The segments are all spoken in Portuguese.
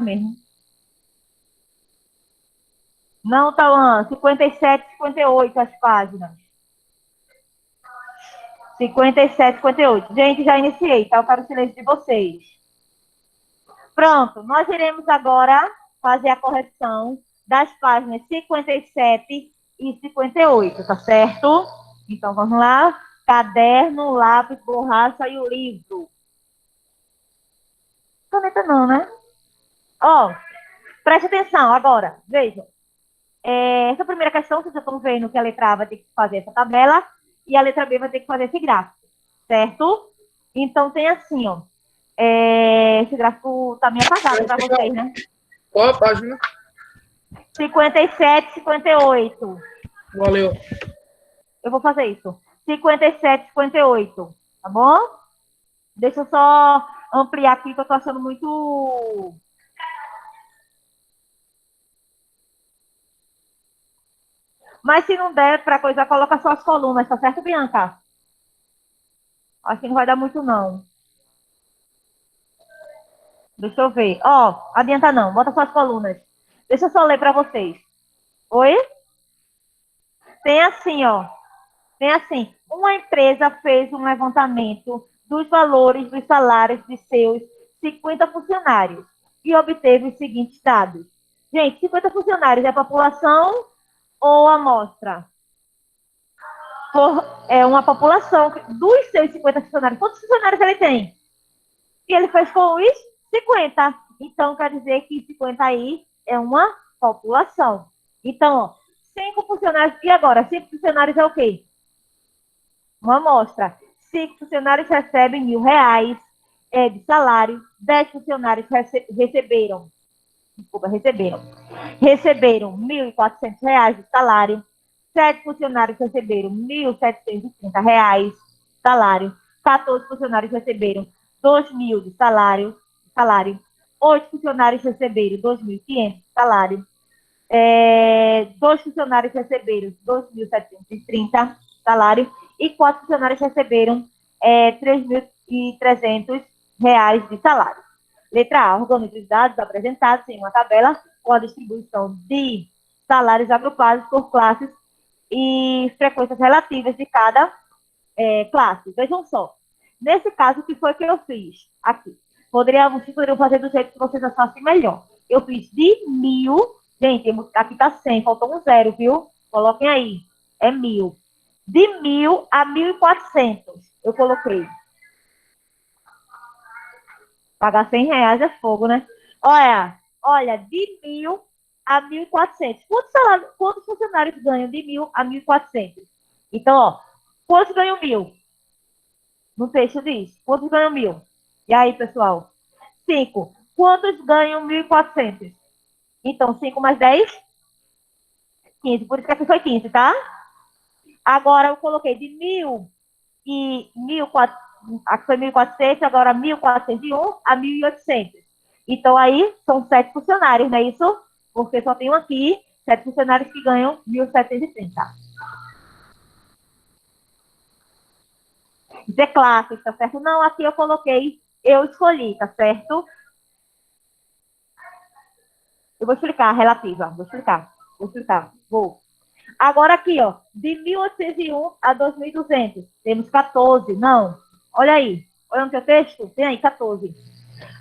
mesmo. Não, Tauan, 57, 58 as páginas. 57, 58. Gente, já iniciei, tá? Eu quero o silêncio de vocês. Pronto, nós iremos agora fazer a correção das páginas 57 e 58, tá certo? Então, vamos lá. Caderno, lápis, borracha e o livro. Caneta não, né? Ó, preste atenção agora. Vejam. Essa primeira questão, vocês já estão vendo que a letra A vai ter que fazer essa tabela e a letra B vai ter que fazer esse gráfico, certo? Então, tem assim, ó. Esse gráfico tá meio apagado para vocês, né? Qual a página? 57, 58. Valeu. Eu vou fazer isso. 57, 58. Tá bom? Deixa eu só ampliar aqui, que eu tô achando muito. Mas se não der para coisa, coloca só as colunas, tá certo, Bianca? Acho que não vai dar muito, não. Deixa eu ver. Ó, adianta não, bota só as colunas. Deixa eu só ler para vocês. Oi? Tem assim, ó. Tem assim. Uma empresa fez um levantamento dos valores dos salários de seus 50 funcionários e obteve os seguintes dados. Gente, 50 funcionários é a população ou amostra? É uma população dos seus 50 funcionários. Quantos funcionários ele tem? E ele fez com os 50. Então, quer dizer que 50 aí é uma população. Então, ó, 5 funcionários. E agora, 5 funcionários é o quê? Uma amostra. 5 funcionários recebem R$ 1.000 de salário. 10 funcionários receberam. Desculpa, receberam R$ 1.400 de salário. 7 funcionários receberam R$ 1.730 de salário. 14 funcionários receberam 2.000 de salário. 8 funcionários receberam 2.500 de salário. 2 funcionários receberam 2.730 de salário. E 4 funcionários receberam R$ 3.300 de salário. Letra A, organiza os dados apresentados em uma tabela com a distribuição de salários agrupados por classes e frequências relativas de cada classe. Vejam só. Nesse caso, o que foi que eu fiz aqui? Vocês poderiam fazer do jeito que vocês achassem melhor. Eu fiz de 1.000. Gente, aqui tá 100, faltou um zero, viu? Coloquem aí. É 1.000. De 1.000 a 1.400, eu coloquei. Pagar R$ 100 é fogo, né? Olha, de 1.000 a 1.400. Quantos funcionários ganham de 1.000 a 1.400? Então, ó, quantos ganham 1.000? No texto diz, quantos ganham 1.000? E aí, pessoal? 5. Quantos ganham 1.400? Então, 5 mais 10? 15. Por isso que aqui foi 15, tá? Agora, eu coloquei de 1.000 e 1.400. Aqui foi 1.400, agora 1.401 a 1.800. Então, aí, são 7 funcionários, não é isso? Porque só tenho aqui 7 funcionários que ganham 1.730. Dizer classe, tá certo? Não, aqui eu coloquei, eu escolhi, tá certo? Eu vou explicar a relativa, vou. Agora aqui, ó, de 1.801 a 2.200, temos 14, não. Olha aí, olha no seu texto, tem aí 14.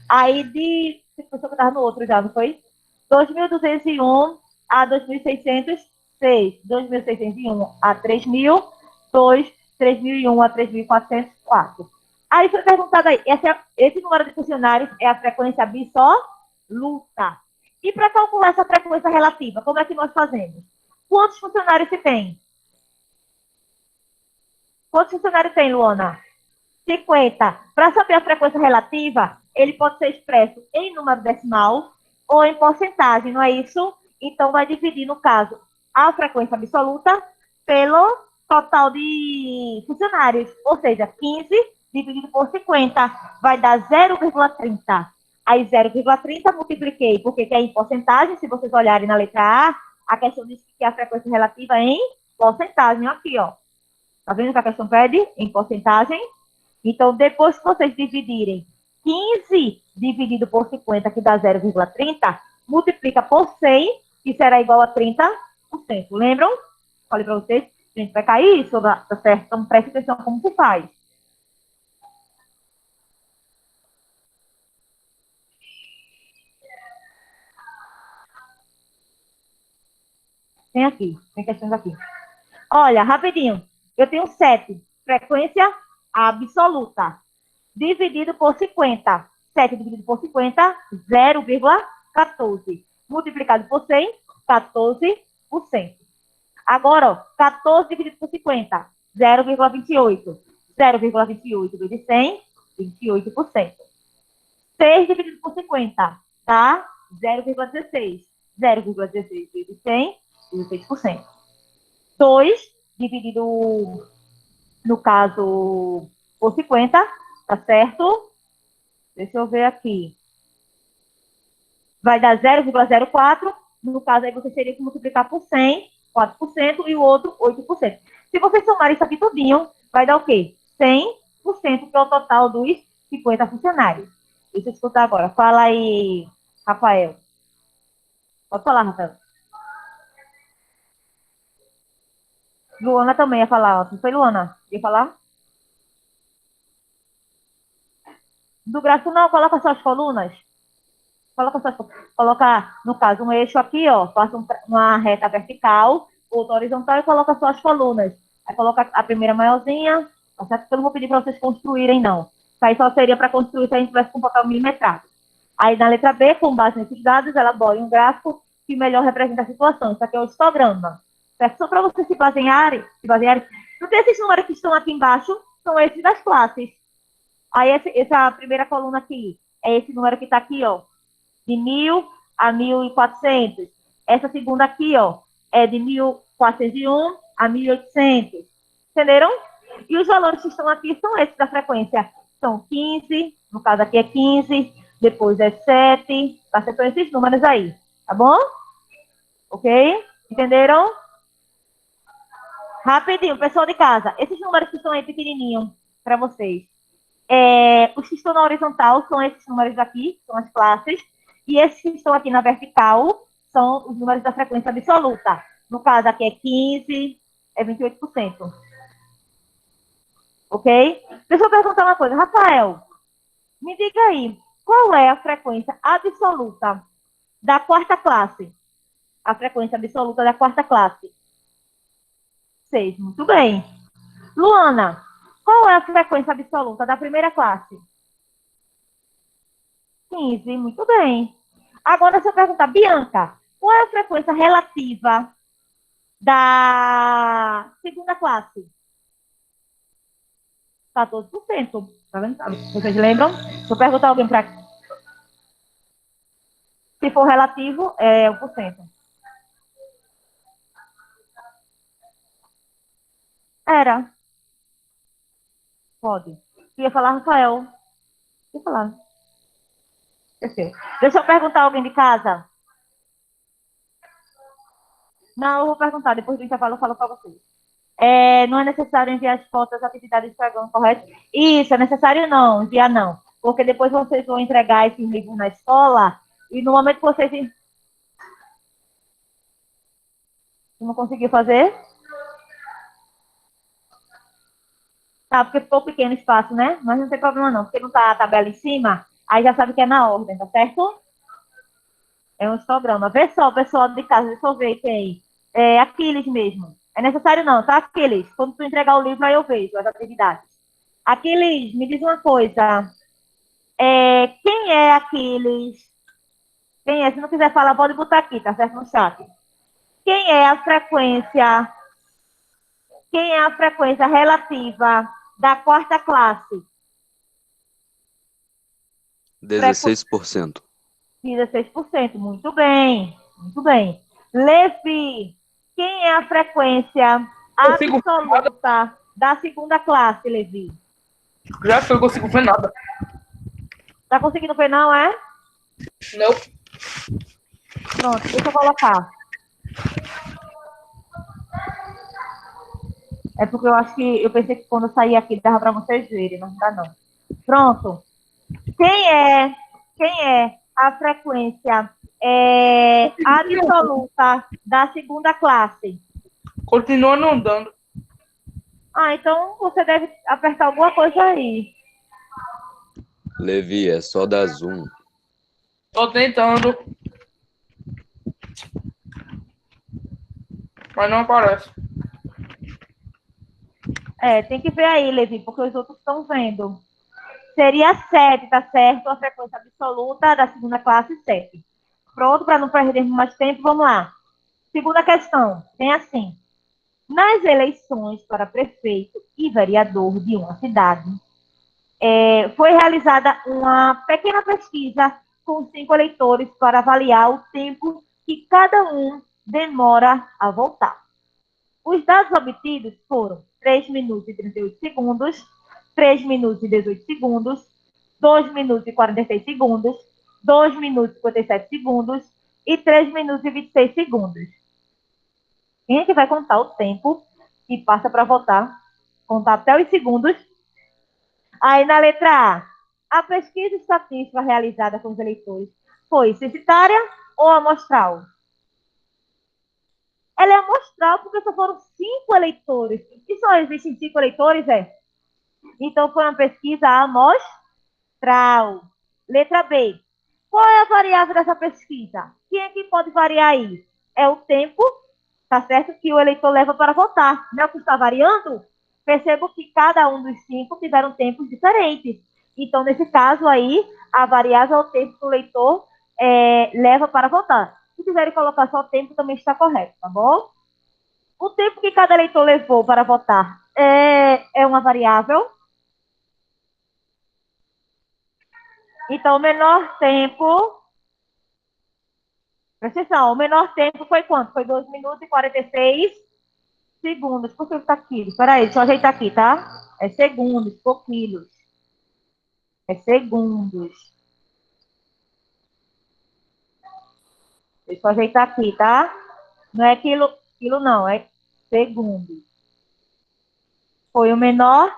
Aí de, você pensou que eu estava no outro já, não foi? 2.201 a 2.600, 6. 2.601 a 3.000, 2. 3.001 a 3.400, 4. Aí foi perguntado aí, esse número de funcionários é a frequência absoluta. E para calcular essa frequência relativa, como é que nós fazemos? Quantos funcionários se tem? Quantos funcionários tem, Luana? 50. Para saber a frequência relativa, ele pode ser expresso em número decimal ou em porcentagem, não é isso? Então, vai dividir, no caso, a frequência absoluta pelo total de funcionários. Ou seja, 15 dividido por 50 vai dar 0,30. Aí 0,30 multipliquei, porque é em porcentagem, se vocês olharem na letra A questão diz que a frequência relativa é em porcentagem. Aqui, ó. Tá vendo que a questão pede em porcentagem? Então, depois que vocês dividirem 15 dividido por 50, que dá 0,30, multiplica por 100, que será igual a 30%. Lembram? Falei para vocês, a gente vai cair isso, tá certo? Então, preste atenção como se faz. Tem questões aqui. Olha, rapidinho. Eu tenho 7, frequência absoluta, dividido por 50. 7 dividido por 50, 0,14. Multiplicado por 100, 14%. Agora, ó, 14 dividido por 50, 0,28. 0,28 vezes 100, 28%. 6 dividido por 50, dá 0,16. 0,16 vezes 100, 16%. 2 dividido, no caso, por 50, tá certo? Deixa eu ver aqui. Vai dar 0,04. No caso, aí você teria que multiplicar por 100, 4%, e o outro, 8%. Se você somar isso aqui tudinho, vai dar o quê? 100%, que é o total dos 50 funcionários. Deixa eu escutar agora. Fala aí, Rafael. Pode falar, Rafael. Luana também ia falar. Não foi, Luana? Ia falar? Do gráfico, não. Coloca só as colunas. Coloca, no caso, um eixo aqui, ó. Faça uma reta vertical, outra horizontal e coloca só as colunas. Aí coloca a primeira maiorzinha. Tá certo? Eu não vou pedir para vocês construírem, não. Isso aí só seria para construir se a gente tivesse com papel milimetrado. Aí, na letra B, com base nesses dados, elabore um gráfico que melhor representa a situação. Isso aqui é o histograma. Certo? Só para vocês se basearem. Não tem esses números que estão aqui embaixo, são esses das classes. Aí, essa primeira coluna aqui, é esse número que está aqui, ó, de 1.000 a 1.400. Essa segunda aqui, ó, é de 1.401 a 1.800. Entenderam? E os valores que estão aqui são esses da frequência. São 15, no caso aqui é 15, depois é 7, tá? São esses números aí, tá bom? Ok? Entenderam? Rapidinho, pessoal de casa. Esses números que estão aí pequenininhos para vocês. Os que estão na horizontal são esses números aqui, são as classes. E esses que estão aqui na vertical são os números da frequência absoluta. No caso, aqui é 15, é 28%. Ok? Deixa eu perguntar uma coisa. Rafael, me diga aí, qual é a frequência absoluta da quarta classe? A frequência absoluta da quarta classe? 6, muito bem. Luana, qual é a frequência absoluta da primeira classe? 15, muito bem. Agora, deixa eu perguntar, Bianca, qual é a frequência relativa da segunda classe? 14%. Tá vendo? Vocês lembram? Deixa eu perguntar alguém para. Se for relativo, é 1%. Era. Pode. Queria falar, Rafael. Queria falar. Esqueceu. Deixa eu perguntar alguém de casa. Não, eu vou perguntar. Depois do intervalo eu falo para vocês. Não é necessário enviar as fotos das atividades do programa, correto? Isso, é necessário não, enviar não. Porque depois vocês vão entregar esses livros na escola e no momento que vocês não conseguiu fazer, tá, porque ficou pequeno o espaço, né? Mas não tem problema não, porque não tá a tabela em cima, aí já sabe que é na ordem, tá certo? É um histograma. Vê só, pessoal de casa, deixa eu ver quem. Aquiles mesmo. É necessário não, tá, Aquiles? Quando tu entregar o livro, aí eu vejo as atividades. Aquiles, me diz uma coisa. Quem é Aquiles? Quem é? Se não quiser falar, pode botar aqui, tá certo? No chat. Quem é a frequência? Quem é a frequência relativa da quarta classe? 16%. 16%. Muito bem. Muito bem. Levi, quem é a frequência absoluta da segunda classe, Levi? Já foi, eu consigo ver nada. Tá conseguindo ver, não, é? Não. Pronto, deixa eu colocar. É porque eu acho que eu pensei que quando eu sair aqui dava para vocês verem, mas não dá não. Pronto. Quem é a frequência absoluta da segunda classe? Continua não dando. Ah, então você deve apertar alguma coisa aí. Levi, é só dar zoom. Tô tentando. Mas não aparece. Tem que ver aí, Levi, porque os outros estão vendo. Seria 7, tá certo? A frequência absoluta da segunda classe, 7. Pronto, para não perdermos mais tempo, vamos lá. Segunda questão, tem assim. Nas eleições para prefeito e vereador de uma cidade, foi realizada uma pequena pesquisa com 5 eleitores para avaliar o tempo que cada um demora a votar. Os dados obtidos foram 3 minutos e 38 segundos, 3 minutos e 18 segundos, 2 minutos e 46 segundos, 2 minutos e 57 segundos e 3 minutos e 26 segundos. Quem é que vai contar o tempo que passa para votar? Contar até os segundos. Aí na letra A pesquisa estatística realizada com os eleitores foi censitária ou amostral? Ela é amostral porque só foram 5 eleitores. E só existem 5 eleitores, Então foi uma pesquisa amostral. Letra B. Qual é a variável dessa pesquisa? Quem é que pode variar aí? É o tempo, tá certo? Que o eleitor leva para votar. Não é o que está variando? Percebo que cada um dos 5 tiveram tempos diferentes. Então, nesse caso aí, a variável é o tempo que o eleitor leva para votar. Se quiserem colocar só o tempo, também está correto, tá bom? O tempo que cada eleitor levou para votar é uma variável. Então, o menor tempo. Presta atenção, o menor tempo foi quanto? Foi 2 minutos e 46 segundos. Por que está aqui? Espera aí, deixa eu ajeitar aqui, tá? É segundos, por quilos. É segundos. Deixa eu ajeitar aqui, tá? Não é quilo não, é segundos. Foi o menor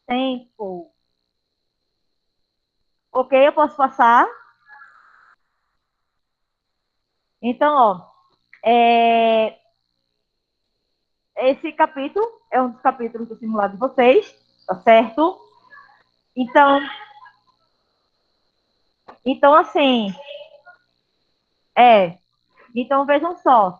tempo. Ok, eu posso passar? Então, ó, esse capítulo é um dos capítulos do simulado de vocês, tá certo? Então assim, é. Então, vejam só.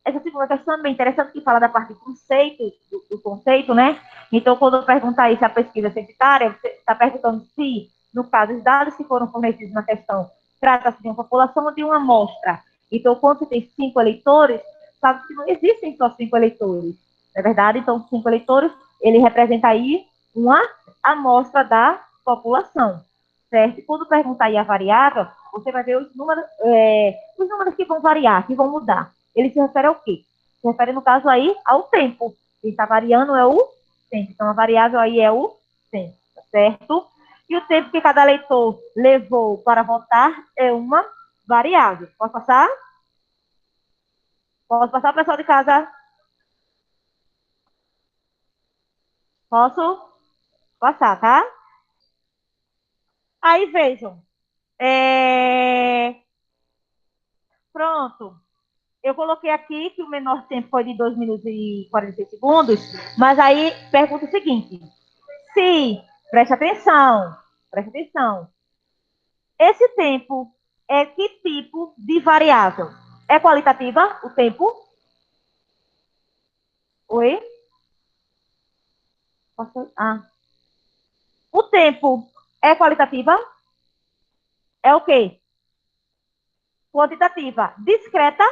Essa segunda questão é bem interessante, que fala da parte do conceito, do conceito, né? Então, quando eu perguntar aí se a pesquisa é censitária, você está perguntando se, no caso, os dados que foram fornecidos na questão trata-se de uma população ou de uma amostra. Então, quando você tem 5 eleitores, sabe que não existem só 5 eleitores, não é verdade? Então, 5 eleitores, ele representa aí uma amostra da população, certo? E quando perguntar aí a variável, você vai ver os números que vão variar, que vão mudar. Ele se refere ao quê? Se refere, no caso aí, ao tempo. Quem está variando é o tempo. Então, a variável aí é o tempo, tá certo? E o tempo que cada leitor levou para votar é uma variável. Posso passar? Posso passar, pessoal de casa? Posso passar, tá? Aí, vejam. Pronto. Eu coloquei aqui que o menor tempo foi de 2 minutos e 46 segundos, mas aí pergunta o seguinte: se, preste atenção, esse tempo é que tipo de variável? É qualitativa o tempo? Oi? O tempo é qualitativa? É o quê? Quantitativa. Discreta?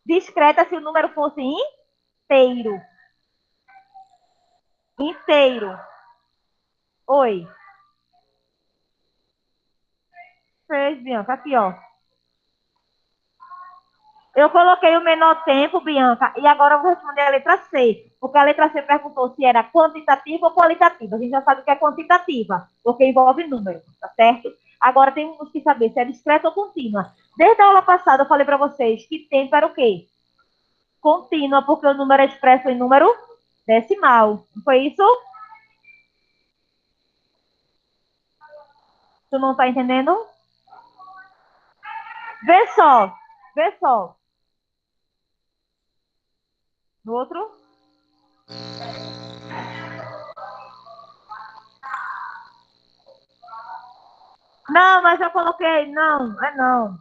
Discreta se o número fosse inteiro. Inteiro. Oi. Fez, Bianca. Aqui, ó. Eu coloquei o menor tempo, Bianca, e agora eu vou responder a letra C, porque a letra C perguntou se era quantitativa ou qualitativa. A gente já sabe que é quantitativa, porque envolve número, tá certo? Agora temos que saber se é discreta ou contínua. Desde a aula passada eu falei para vocês que tempo era o quê? Contínua, porque o número é expresso em número decimal. Não foi isso? Tu não tá entendendo? Vê só. Vê só. No outro? Não, mas eu coloquei. Não, é não.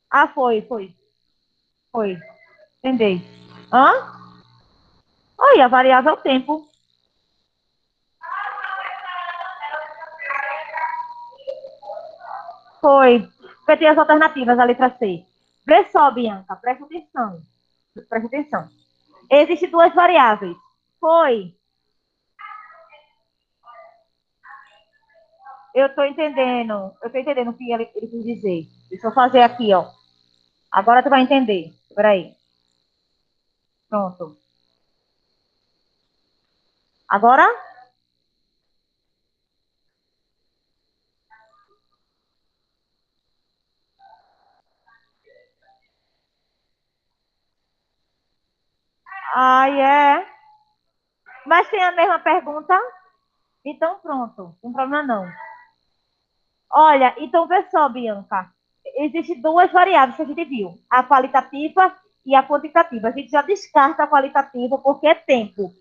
Ah, foi. Entendi. Hã? Olha, a variável é o tempo. Foi. Porque tem as alternativas, a letra C. Vê só, Bianca, presta atenção. Presta atenção. Existem duas variáveis. Foi. Eu tô entendendo. Eu tô entendendo o que ele quis dizer. Deixa eu fazer aqui, ó. Agora tu vai entender. Peraí. Pronto. Agora? Ai, é. Mas tem a mesma pergunta? Então, pronto. Não tem problema não. Olha, então vê só, Bianca. Existem duas variáveis que a gente viu. A qualitativa e a quantitativa. A gente já descarta a qualitativa porque é tempo.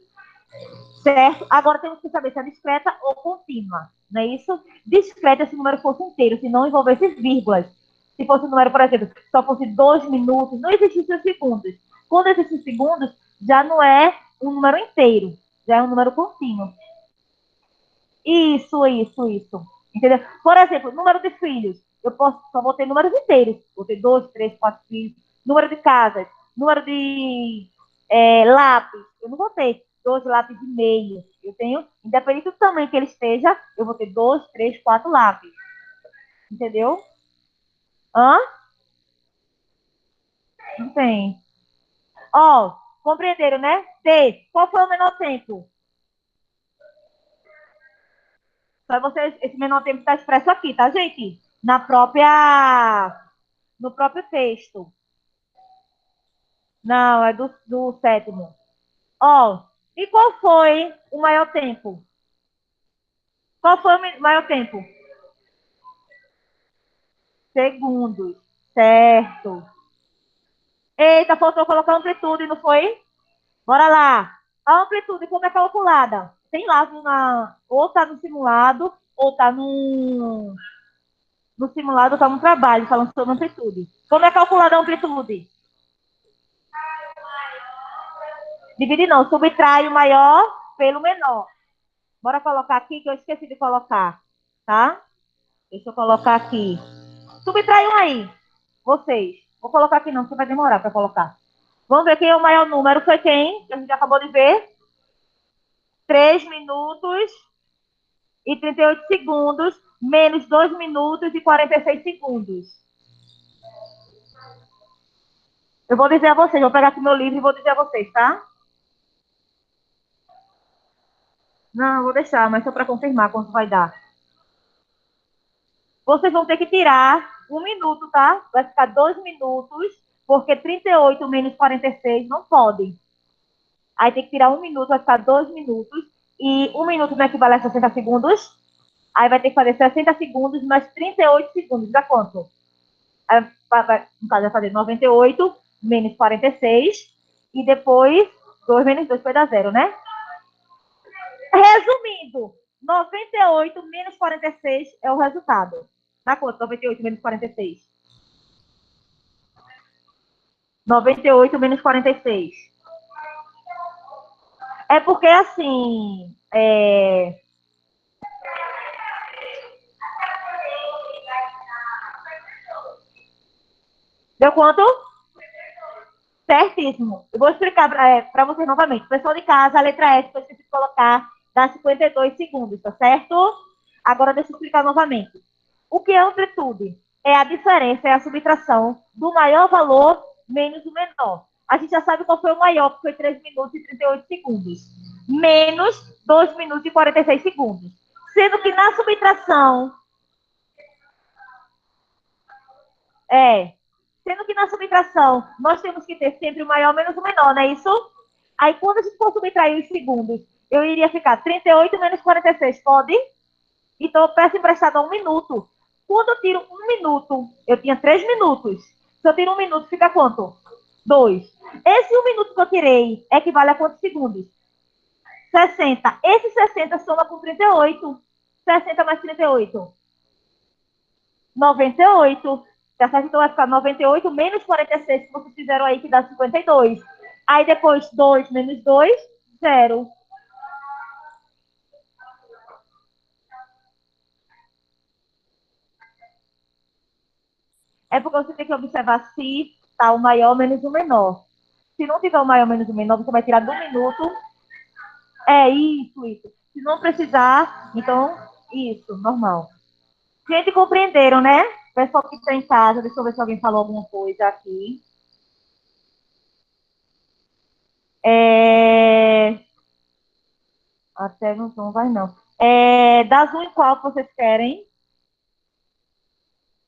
Certo? Agora temos que saber se é discreta ou contínua. Não é isso? Discreta se o número fosse inteiro, se não envolvesse vírgulas. Se fosse um número, por exemplo, só fosse 2 minutos, não existissem os segundos. Quando existem segundos, já não é um número inteiro, já é um número contínuo. Isso. Entendeu? Por exemplo, número de filhos. Só vou ter números inteiros. Vou ter 2, 3, 4 filhos. Número de casas. Número de lápis. Eu não vou ter 2 lápis e meio. Eu tenho, independente do tamanho que ele esteja, eu vou ter 2, 3, 4 lápis. Entendeu? Hã? Não tem. Ó, compreenderam, né? D. Qual foi o menor tempo? Só vocês, esse menor tempo está expresso aqui, tá, gente? No próprio texto. Não, é do sétimo. Ó, e qual foi o maior tempo? Qual foi o maior tempo? Segundos. Certo. Eita, faltou colocar amplitude, não foi? Bora lá. A amplitude, como é calculada? Tem lá, ou tá no simulado, ou tá no simulado, ou tá no trabalho, falando sobre amplitude. Como é calculada a amplitude? Divide não, subtrai o maior pelo menor. Bora colocar aqui, que eu esqueci de colocar, tá? Deixa eu colocar aqui. Subtrai um aí, vocês. Vou colocar aqui não, porque vai demorar para colocar. Vamos ver quem é o maior número. Foi quem? Que a gente acabou de ver. 3 minutos e 38 segundos, menos 2 minutos e 46 segundos. Eu vou dizer a vocês, vou pegar aqui meu livro e vou dizer a vocês, tá? Não, vou deixar, mas só para confirmar quanto vai dar. Vocês vão ter que tirar 1 minuto, tá? Vai ficar 2 minutos, porque 38 menos 46 não pode. Aí tem que tirar 1 minuto, vai ficar 2 minutos. E 1 minuto não equivale a 60 segundos. Aí vai ter que fazer 60 segundos mais 38 segundos. Dá quanto? Aí, no caso, vai fazer 98 menos 46. E depois, 2 menos 2 vai dar 0, né? Resumindo, 98 menos 46 é o resultado. Dá quanto? 98 menos 46. 98 menos 46. É porque, assim, deu quanto? Certíssimo. Eu vou explicar para vocês novamente. Pessoal de casa, a letra S, que eu esqueci de colocar, dá 52 segundos, tá certo? Agora deixa eu explicar novamente. O que é amplitude? É a diferença, é a subtração do maior valor menos o menor. A gente já sabe qual foi o maior, que foi 3 minutos e 38 segundos. Menos 2 minutos e 46 segundos. Sendo que na subtração, é, sendo que na subtração nós temos que ter sempre o maior menos o menor, não é isso? Aí quando a gente for subtrair os segundos, eu iria ficar 38 menos 46, pode? Então, eu peço emprestado 1 minuto. Quando eu tiro 1 minuto, eu tinha 3 minutos. Se eu tiro 1 minuto, fica quanto? 2. Esse 1 minuto que eu tirei equivale a quantos segundos? 60. Esse 60 soma com 38. 60 mais 38. 98. Tá certo? Então vai ficar 98 menos 46 que vocês fizeram aí, que dá 52. Aí depois 2 menos 2, 0. É porque você tem que observar se está o maior menos o menor. Se não tiver o maior menos o menor, você vai tirar do minuto. É isso, isso. Se não precisar, então, isso, normal. Gente, compreenderam, né? Pessoal que está em casa, deixa eu ver se alguém falou alguma coisa aqui. É... Até não vai, não. Das um em qual que vocês querem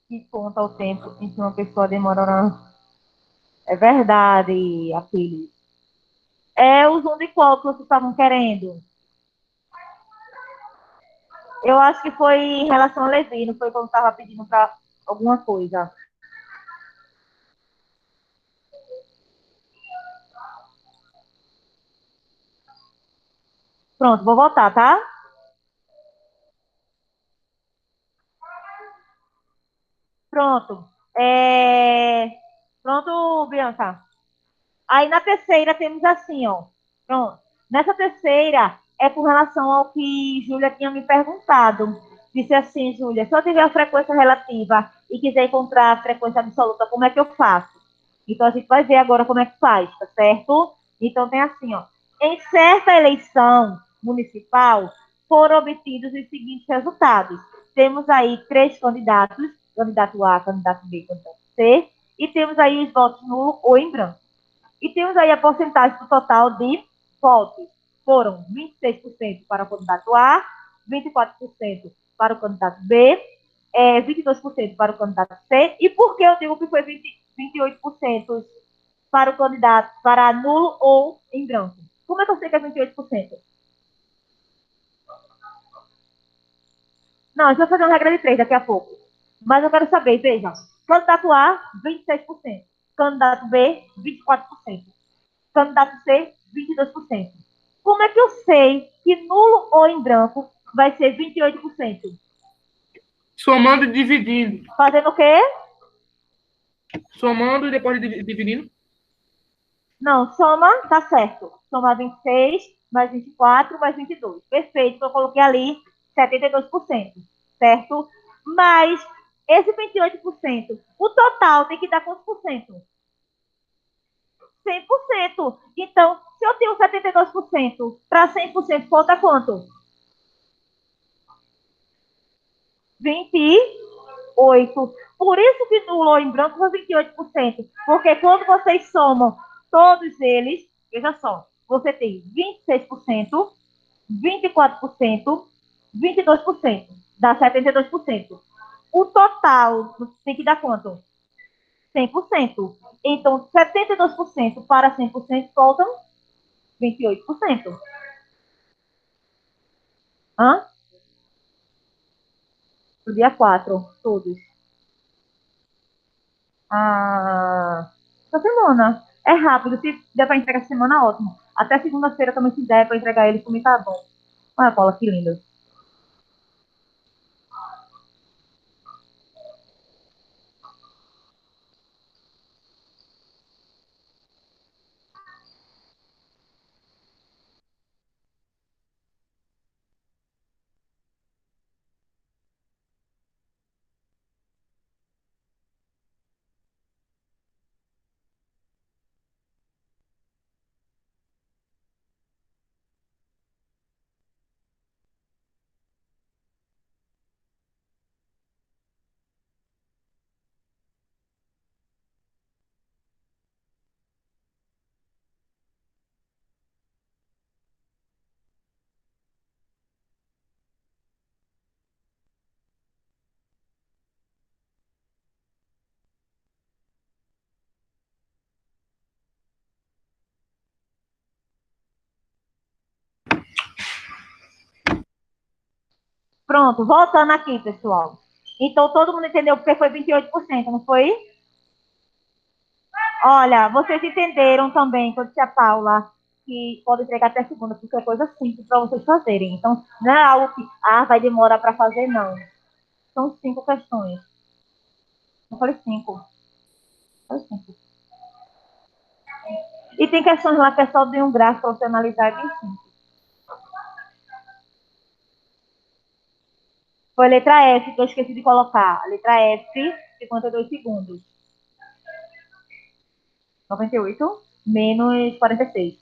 que conta o tempo em que uma pessoa demora. É verdade, aquele. É o zoom de qual que vocês estavam querendo? Eu acho que foi em relação a Levi, não foi quando estava pedindo para alguma coisa. Pronto, vou voltar, tá? Pronto. Pronto, Bianca. Aí na terceira temos assim, ó. Pronto. Nessa terceira é com relação ao que Júlia tinha me perguntado. Disse assim, Júlia, se eu tiver a frequência relativa e quiser encontrar a frequência absoluta, como é que eu faço? Então a gente vai ver agora como é que faz, tá certo? Então tem assim, ó. Em certa eleição municipal foram obtidos os seguintes resultados. Temos aí 3 candidatos, candidato A, candidato B, candidato C, e temos aí os votos nulo ou em branco. E temos aí a porcentagem do total de votos. Foram 26% para o candidato A, 24% para o candidato B, 22% para o candidato C. E por que eu digo que foi 28% para o candidato para nulo ou em branco? Como é que eu sei que é 28%? Não, a gente vai fazer uma regra de 3 daqui a pouco. Mas eu quero saber, veja. Candidato A, 26%. Candidato B, 24%. Candidato C, 22%. Como é que eu sei que nulo ou em branco vai ser 28%? Somando e dividindo. Fazendo o quê? Somando e depois dividindo. Não, soma, tá certo. Soma 26 mais 24 mais 22. Perfeito, eu coloquei ali 72%, certo? Mas esse 28%, o total tem que dar quantos por cento? 100%. Então, se eu tenho 72% para 100%, falta quanto? 28. Por isso que nulo ou em branco foi 28%. Porque quando vocês somam todos eles, veja só, você tem 26%, 24%, 22%. Dá 72%. O total tem que dar quanto? 100%. Então, 72% para 100% faltam 28%. Hã? Do dia 4, todos. Essa semana. É rápido. Se der para entregar essa semana, ótimo. Até segunda-feira também, se der para entregar ele, também tá bom. Olha, Paula, que lindo. Pronto, voltando aqui, pessoal. Então, todo mundo entendeu porque foi 28%, não foi? Olha, vocês entenderam também, quando disse a Paula, que pode entregar até segunda, porque é coisa simples para vocês fazerem. Então, não é algo que, vai demorar para fazer, não. São 5 questões. Eu falei 5. Falei 5. E tem questões lá que é só de um gráfico para você analisar bem simples. Foi a letra F que eu esqueci de colocar. A letra F, 52 segundos. 98 menos 46.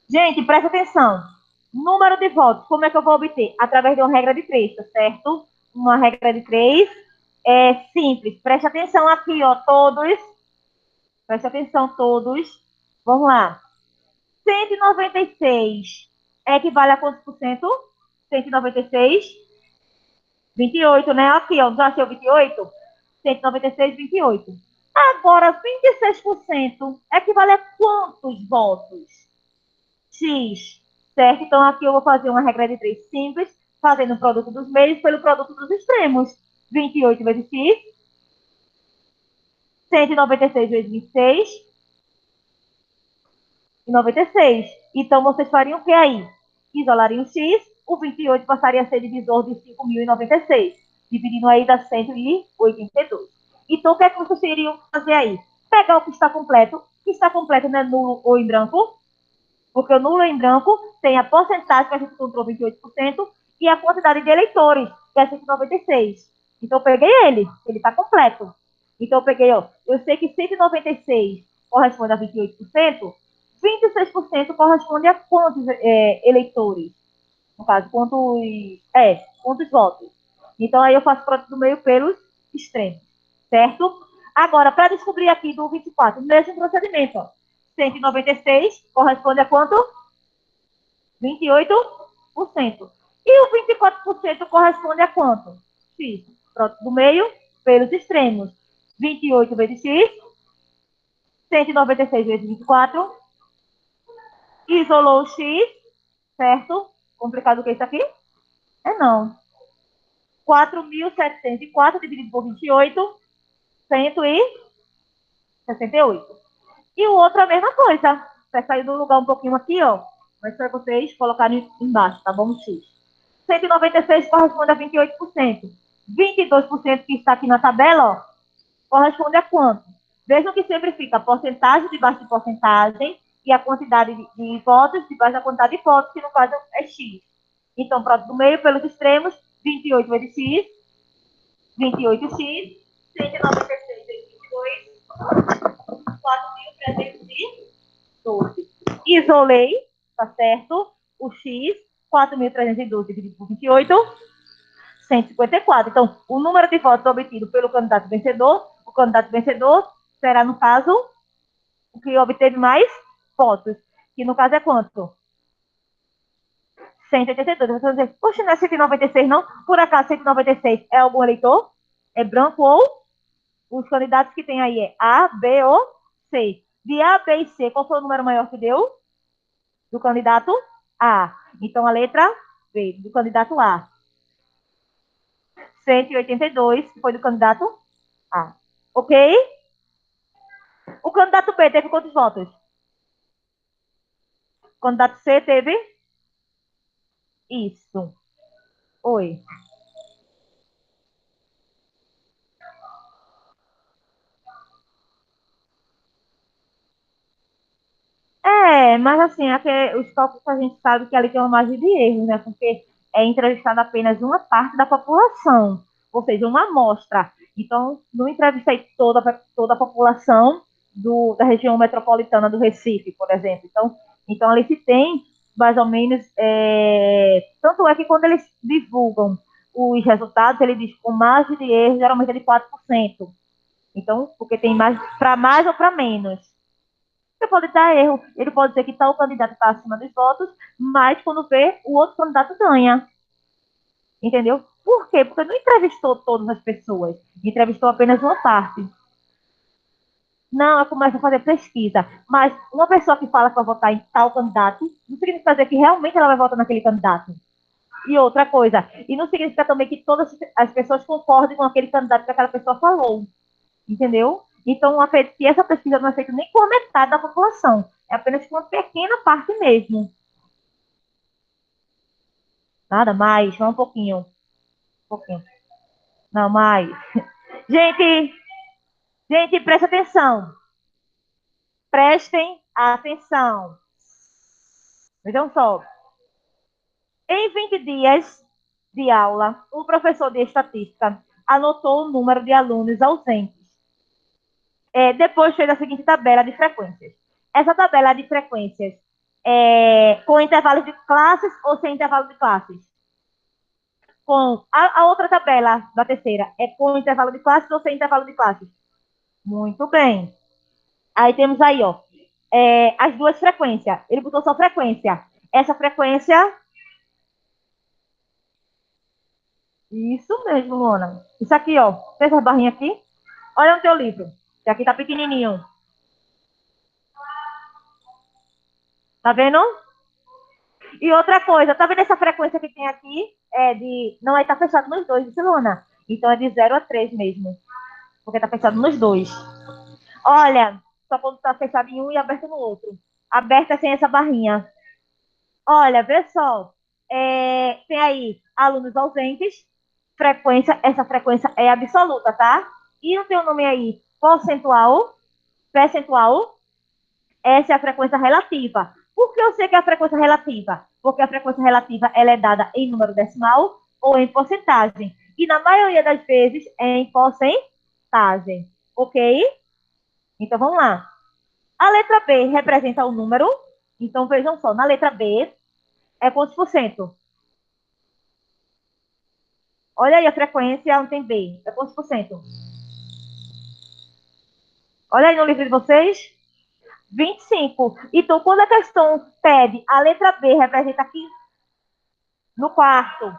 Gente, presta atenção. Número de votos, como é que eu vou obter? Através de uma regra de 3, tá certo? Uma regra de 3 é simples. Presta atenção aqui, ó, todos. Presta atenção, todos. Vamos lá. 196 equivale a quantos por cento? 196. 28, né? Aqui, ó, já achei o 28? 196, 28. Agora, 26% equivale a quantos votos? X, certo? Então, aqui eu vou fazer uma regra de 3 simples, fazendo o produto dos meios pelo produto dos extremos. 28 vezes X, 196 vezes 26 e 96. Então, vocês fariam o que aí? Isolariam o X, o 28 passaria a ser divisor de 5.096, dividindo aí dá 182. Então, o que é que vocês iriam fazer aí? Pegar o que está completo. O que está completo não é nulo ou em branco, porque o nulo em branco tem a porcentagem que a gente encontrou, 28%, e a quantidade de eleitores, que é 196. Então, eu peguei ele está completo. Então, eu peguei, ó, eu sei que 196 corresponde a 28%, 26% corresponde a quantos eleitores? No caso, quantos votos? Então, aí eu faço o produto do meio pelos extremos, certo? Agora, para descobrir aqui do 24, mesmo procedimento, ó. 196 corresponde a quanto? 28%. E o 24% corresponde a quanto? X. Produto do meio pelos extremos. 28 vezes X, 196 vezes 24, isolou o X, certo? Complicado o que é isso aqui? É não. 4.704 dividido por 28, 168. E o outro é a mesma coisa. Vai sair do lugar um pouquinho aqui, ó. Mas para vocês colocarem embaixo, tá bom? X. 196 corresponde a 28%. 22% que está aqui na tabela, ó, corresponde a quanto? Vejam que sempre fica a porcentagem debaixo de porcentagem e a quantidade de votos debaixo da quantidade de votos, que no caso é X. Então, produto do meio pelos extremos, 28 vezes X, 28X, 196 vezes 22, 4.312. Isolei, tá certo? O X, 4.312 dividido por 28, 154. Então, o número de votos obtido pelo candidato vencedor, o candidato vencedor será, no caso, o que obteve mais votos, que no caso é quanto? 182. Você vai dizer, poxa, não é 196, não? Por acaso, 196 é algum eleitor? É branco ou os candidatos que tem aí é A, B ou C. De A, B e C, qual foi o número maior que deu? Do candidato A. Então, a letra B, do candidato A. 182, que foi do candidato A. Ok? O candidato B teve quantos votos? O candidato C teve? Isso. Oi. Mas assim, os cálculos a gente sabe que ali tem uma margem de erro, né? Porque é entrevistada apenas uma parte da população, ou seja, uma amostra. Então, não entrevistei toda a população da região metropolitana do Recife, por exemplo. Então ali se tem mais ou menos. Tanto é que quando eles divulgam os resultados, ele diz com margem de erro, geralmente é de 4%. Então, porque tem mais para mais ou para menos. Ele pode dar erro, ele pode dizer que tal candidato está acima dos votos, mas quando vê, o outro candidato ganha. Entendeu? Por quê? Porque não entrevistou todas as pessoas, entrevistou apenas uma parte. Não, eu começo a fazer pesquisa. Mas uma pessoa que fala que vai votar em tal candidato, não significa dizer que realmente ela vai votar naquele candidato. E outra coisa, e não significa também que todas as pessoas concordem com aquele candidato que aquela pessoa falou, entendeu? Então, acredito que essa pesquisa não é feita nem com a metade da população, é apenas com uma pequena parte mesmo. Nada mais, só um pouquinho. Um pouquinho. Não, mais. Gente, gente, presta atenção. Prestem atenção. Vejam só. Em 20 dias de aula, o professor de estatística anotou o número de alunos ausentes. Depois fez a seguinte tabela de frequências. Essa tabela de frequências é com intervalos de classes ou sem intervalo de classes? Com a outra tabela da terceira é com intervalo de classes ou sem intervalo de classes? Muito bem. Aí temos aí, ó, as duas frequências. Ele botou só frequência. Essa frequência. Isso mesmo, Luana. Isso aqui, ó. Fez essa barrinha aqui? Olha no teu livro. Que aqui tá pequenininho. Tá vendo? E outra coisa, tá vendo essa frequência que tem aqui? Não, aí tá fechado nos dois, viu, Luana? Então é de 0 a 3 mesmo. Porque tá fechado nos dois. Olha, só quando tá fechado em um e aberto no outro. Aberta sem essa barrinha. Olha, vê só. Tem aí alunos ausentes. Essa frequência é absoluta, tá? E não tem o nome aí percentual. Essa é a frequência relativa. Por que eu sei que é a frequência relativa? Porque a frequência relativa ela é dada em número decimal ou em porcentagem. E na maioria das vezes é em porcentagem. Ok? Então vamos lá. A letra B representa o número. Então vejam só, na letra B é quantos por cento? Olha aí a frequência onde tem B. É quantos por cento? Olha aí no livro de vocês. 25. Então, quando a questão pede a letra B representa aqui no quarto.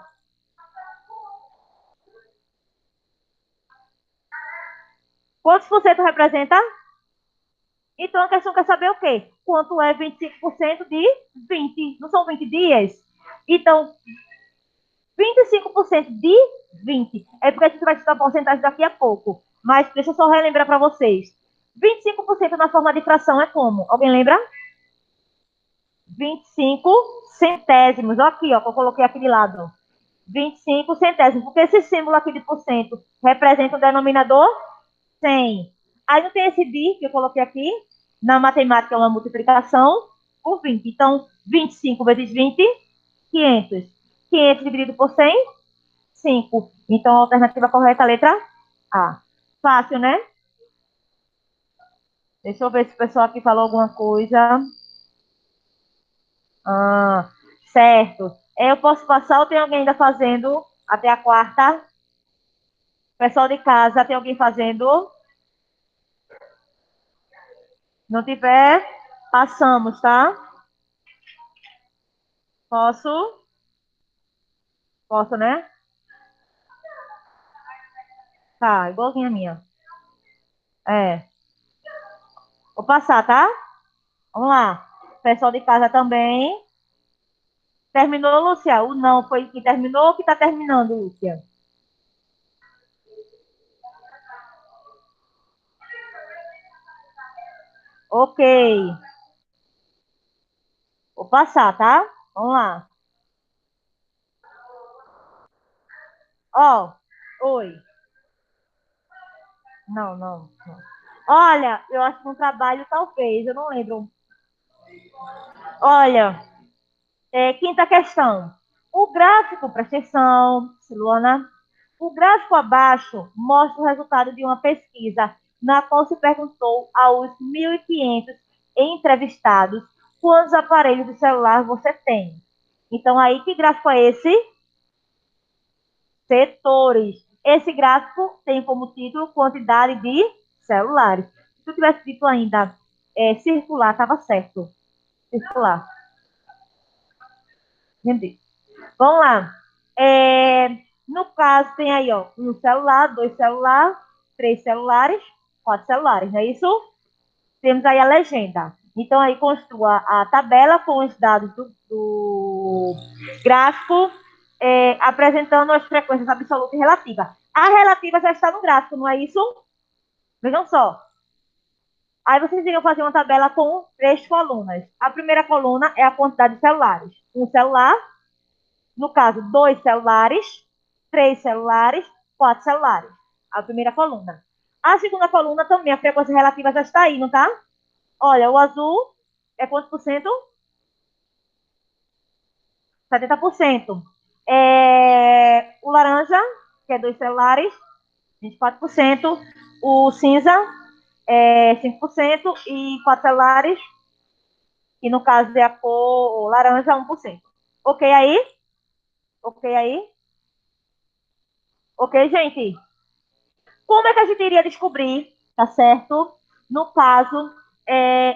Quantos por cento representa? Então, a questão quer saber o quê? Quanto é 25% de 20? Não são 20 dias? Então, 25% de 20. É porque a gente vai estudar a porcentagem daqui a pouco. Mas deixa eu só relembrar para vocês. 25% na forma de fração é como? Alguém lembra? 25 centésimos. Aqui, ó, que eu coloquei aqui de lado. 25 centésimos. Porque esse símbolo aqui de porcento representa o denominador 100. Aí não tem esse bi que eu coloquei aqui. Na matemática é uma multiplicação por 20. Então, 25 vezes 20, 500. 500 dividido por 100, 5. Então, a alternativa correta é a letra A. Fácil, né? Deixa eu ver se o pessoal aqui falou alguma coisa. Ah, certo. Eu posso passar ou tem alguém ainda fazendo até a quarta? Pessoal de casa, tem alguém fazendo? Não tiver, passamos, tá? Posso? Posso, né? Tá, igualzinha a minha. É. Vou passar, tá? Vamos lá. Pessoal de casa também. Terminou, Lúcia? O não foi que terminou ou que tá terminando, Lúcia? Ok. Vou passar, tá? Vamos lá. Ó, oi. Não, não, não. Olha, eu acho que um trabalho talvez, eu não lembro. Olha, quinta questão. O gráfico, presta atenção, Silvana. O gráfico abaixo mostra o resultado de uma pesquisa na qual se perguntou aos 1.500 entrevistados quantos aparelhos de celular você tem. Então, aí, que gráfico é esse? Setores. Esse gráfico tem como título quantidade de celulares. Se eu tivesse dito ainda circular, estava certo. Circular. Entendi. Vamos lá. No caso, tem aí, ó, um celular, dois celulares, três celulares, quatro celulares, não é isso? Temos aí a legenda. Então, aí construa a tabela com os dados do gráfico apresentando as frequências absoluta e relativa. A relativa já está no gráfico, não é isso? Vejam só. Aí vocês iriam fazer uma tabela com 3 colunas. A primeira coluna é a quantidade de celulares. Um celular, no caso, 2 celulares, 3 celulares, 4 celulares. A primeira coluna. A segunda coluna também, a frequência relativa já está aí, não tá? Olha, o azul é quantos por cento? 70%. O laranja, que é 2 celulares, 24%. O cinza é 5%. E 4 celulares, que no caso é a cor laranja, 1%. Ok aí? Ok aí? Ok, gente? Como é que a gente iria descobrir, tá certo? No caso,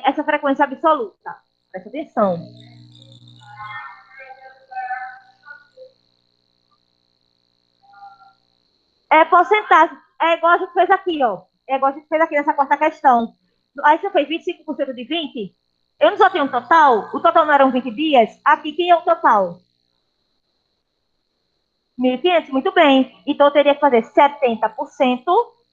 essa frequência absoluta. Presta atenção. É porcentagem. É igual a gente fez aqui, ó. É igual a gente fez aqui nessa quarta questão. Aí você fez 25% de 20. Eu não só tenho um total. O total não eram 20 dias. Aqui, quem é o total? 1.500, muito bem. Então, eu teria que fazer 70%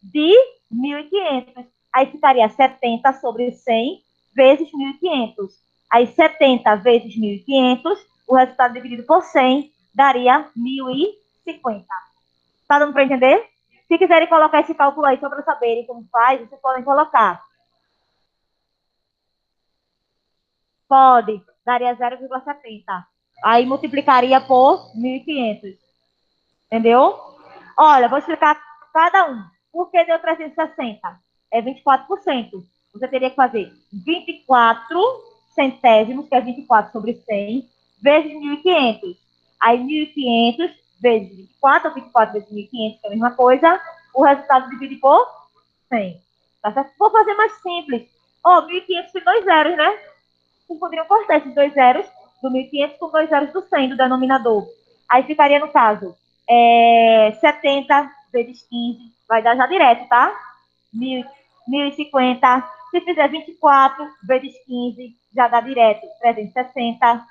de 1.500. Aí ficaria 70 sobre 100 vezes 1.500. Aí, 70 vezes 1.500, o resultado dividido por 100 daria 1.050. Tá dando para entender? Se quiserem colocar esse cálculo aí só para saberem como faz, vocês podem colocar. Pode, daria 0,70. Aí multiplicaria por 1.500. Entendeu? Olha, vou explicar cada um. Por que deu 360? É 24%. Você teria que fazer 24 centésimos, que é 24 sobre 100, vezes 1.500. Aí 1.500 vezes 24, ou 24 vezes 1.500, que é a mesma coisa. O resultado divide por 100. Tá certo? Vou fazer mais simples. 1.500 tem 2 zeros, né? Vocês poderiam cortar esses 2 zeros do 1.500 com 2 zeros do 100 do denominador. Aí ficaria, no caso, 70 vezes 15, vai dar já direto, tá? 1.050. Se fizer 24 vezes 15, já dá direto, 360.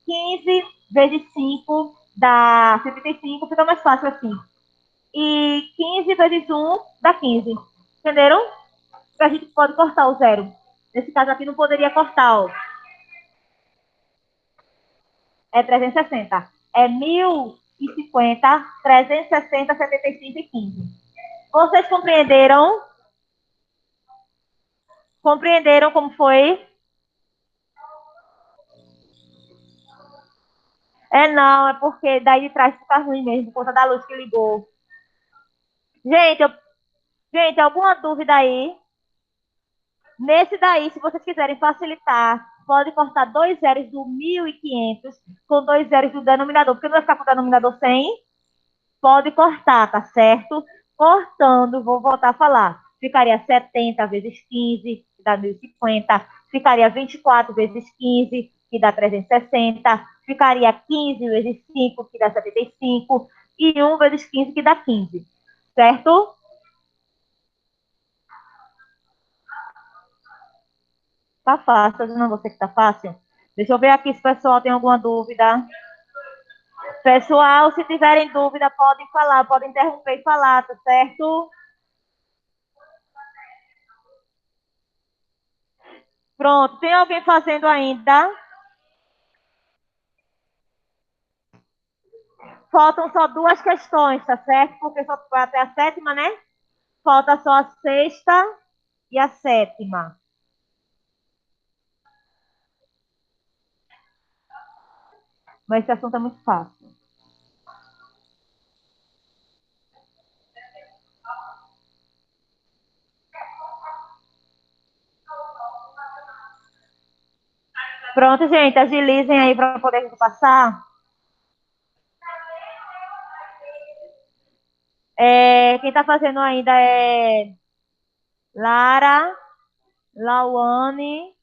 15 vezes 5 dá 75, fica mais fácil assim. E 15 vezes 1 dá 15. Entenderam? A gente pode cortar o zero. Nesse caso aqui não poderia cortar, ó. É 360. É 1.050, 360, 75 e 15. Vocês compreenderam? Compreenderam como foi? Não, é porque daí de trás fica ruim mesmo, por conta da luz que ligou. Gente, gente, alguma dúvida aí? Nesse daí, se vocês quiserem facilitar, pode cortar 2 zeros do 1.500 com 2 zeros do denominador, porque não vai ficar com o denominador 100. Pode cortar, tá certo? Cortando, vou voltar a falar. Ficaria 70 vezes 15, que dá 1.050. Ficaria 24 vezes 15, que dá 360. Ficaria 15 vezes 5, que dá 75. E 1 vezes 15, que dá 15. Certo? Tá fácil, tá dizendo a você que tá fácil? Deixa eu ver aqui se o pessoal tem alguma dúvida. Pessoal, se tiverem dúvida, podem falar, podem interromper e falar, tá certo? Pronto, tem alguém fazendo ainda? Faltam só 2 questões, tá certo? Porque só vai até a sétima, né? Falta só a sexta e a sétima. Mas esse assunto é muito fácil. Pronto, gente, agilizem aí para poder passar. Quem está fazendo ainda é Lara, Lauane.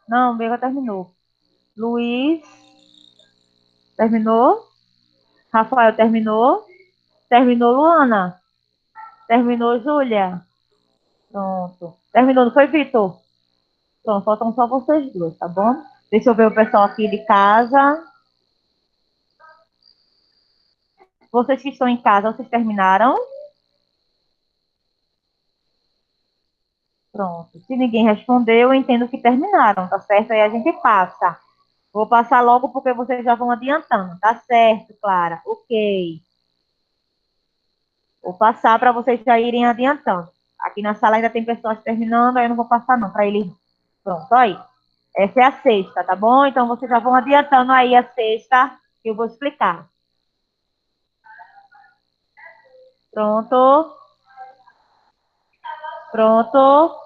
Não, Bega terminou. Luiz, terminou. Rafael terminou. Terminou, Luana. Terminou, Júlia. Pronto. Terminou, não foi, Vitor? Pronto, faltam só vocês duas, tá bom? Deixa eu ver o pessoal aqui de casa. Vocês que estão em casa, vocês terminaram? Pronto. Se ninguém respondeu, eu entendo que terminaram, tá certo? Aí a gente passa. Vou passar logo porque vocês já vão adiantando. Tá certo, Clara. Ok. Vou passar para vocês já irem adiantando. Aqui na sala ainda tem pessoas terminando, aí eu não vou passar não, para eles. Pronto, aí. Essa é a sexta, tá bom? Então vocês já vão adiantando aí a sexta, que eu vou explicar. Pronto. Pronto.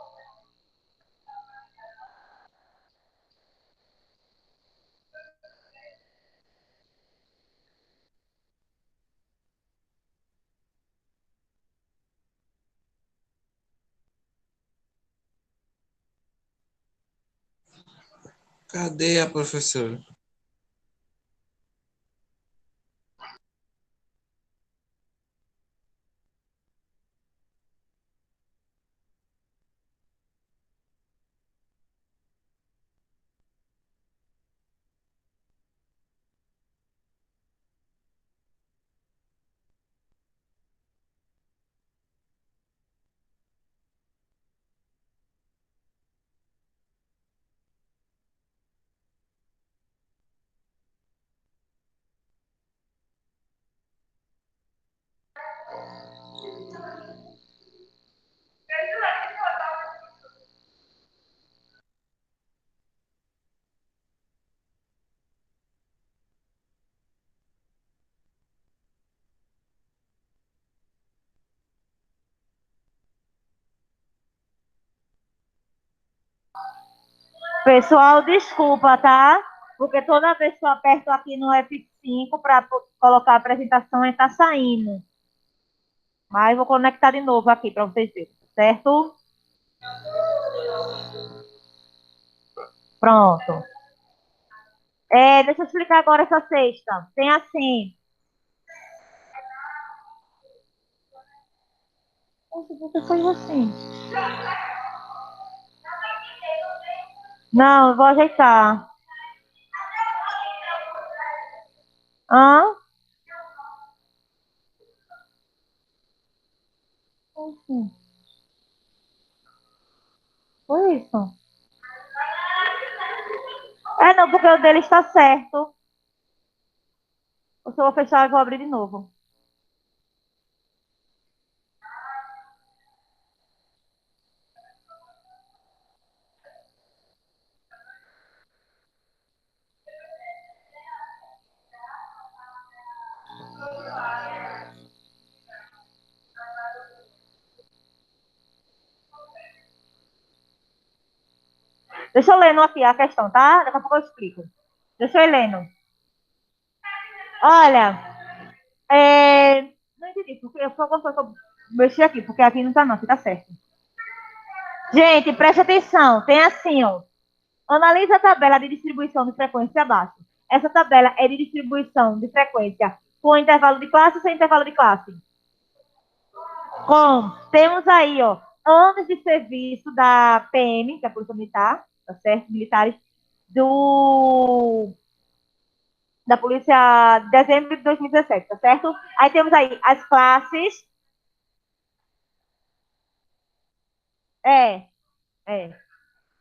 Cadê a professora? Pessoal, desculpa, tá? Porque toda vez que eu aperto aqui no F5 para colocar a apresentação, ele tá saindo. Mas vou conectar de novo aqui para vocês verem, certo? Pronto. Deixa eu explicar agora essa sexta. Tem assim. Nossa, você foi assim. Não, eu vou ajeitar. Hã? Assim. Foi isso. Não, porque o dele está certo. Eu só vou fechar e vou abrir de novo. Deixa eu lendo aqui a questão, tá? Daqui a pouco eu explico. Deixa eu ir lendo. Olha, não entendi, porque foi alguma coisa que eu mexi aqui, porque aqui não tá não, aqui tá certo. Gente, preste atenção. Tem assim, ó. Analise a tabela de distribuição de frequência abaixo. Essa tabela é de distribuição de frequência com intervalo de classe ou sem intervalo de classe? Temos aí, ó, anos de serviço da PM, que é a Polícia Militar, tá certo? Militares, da Polícia de dezembro de 2017, tá certo? Aí temos aí as classes. É, é.